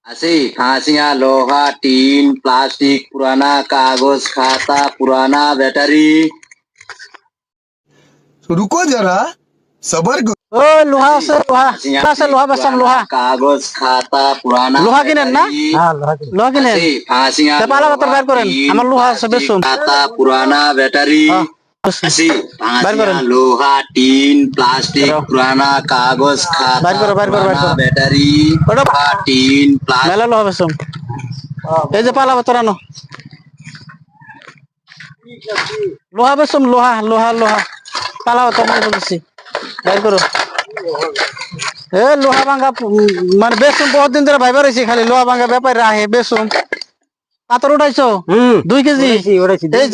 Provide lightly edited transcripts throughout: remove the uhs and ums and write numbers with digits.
ऐसे फांसियां लोहा tin plastic पुराना कागज खाता पुराना बैटरी। रुको जरा सबर करो। ও লোহা আছে লোহা বেচাম লোহা कागज खाता पुराना লোহা কিনেন না লোহা কিনেন ऐसे फांसियां তা পালা পাতর বাইর করেন আমার লোহা আছে বেচুম खाता पुराना बैटरी। ऐसे फांसियां लोहा टीन प्लास्टिक पुराना कागज खाता पुराना बैटरी लोहा टीन प्लास्टिक। মেলা লোহা বেচুম এই যে পালা পাতর আনো লোহা বেচুম লোহা লোহা লোহা পালা পাতর নিয়ে বলছি বাইর করো এ লোহা ভাঙ্গা মানে বেচুম বহুত দিন ধরে ভাইবার হয়েছি খালি লোহা ভাঙ্গা ব্যাপার রাহে বেচুম পাথর উঠাইছো 2 কেজি এই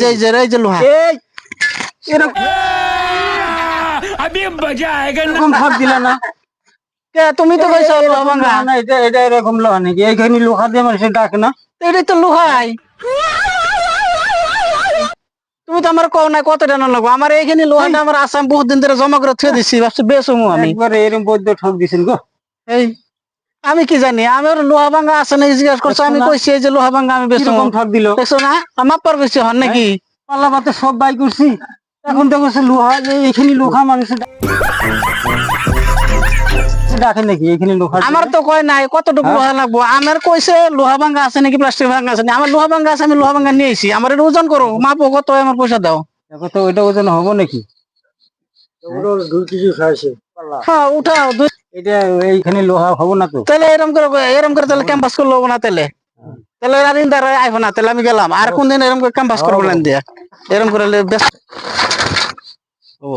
যে লোহা अभी मजा आएगा ना। এরকম ভাগ দিলা না কে তুমি তো কইছো লোহা ভাঙ্গা না এটা এরকম লোহা নাকি এইখানে লোহা দিয়ে মানুষের ডাকে না এটাই তো লোহাই তুমি তো আমার কও না কত টাকা লাগবে আমার এইখানে লোহাটা আমার আসাম বহুত দিন ধরে জমা করে থুয়ে দিছি ভাবছি বেচুমু আমি একবার এরকম বৈদ্য ঠক দিছেন গো এই আমি কি জানি আমি ওর লোহা ভাঙ্গা আছে না জিজ্ঞাসা করছো আমি কইছি এই যে লোহা ভাঙ্গা আমি বেচুমু কিরকম ঠক দিল দেখছো না আমার পর বেশি হন নাকি পাল্লা পাতে সব বাই করছি এখন তো বলছে লোহা এইখানে লোহা মানুষের ডাকে নাকি এইখানে লোহা আমার তো কয় নাই কতটুকু লোহা লাগবো আমার কইছে লোহা ভাঙ্গা আছে নাকি প্লাস্টিক ভাঙ্গা আছে আমার লোহা ভাঙ্গা আছে আমি লোহা ভাঙ্গা নিয়ে আইছি আমার এটা ওজন করো মাপো কত হয় আমার পয়সা দাও দেখো তো ওইটা ওজন হবো নাকি 2 কেজি খাইছে হ্যাঁ উঠাও এটা এইখানে লোহা হবো না তো তাহলে এরম করে তাহলে ক্যাম্পাস করলো না তাহলে তাহলে আর ইন্দার আইবো না তাহলে আমি গেলাম আর কোনদিন এরম করে ক্যাম্পাস করবো না দিয়া এরম করে ব্যস্ত ও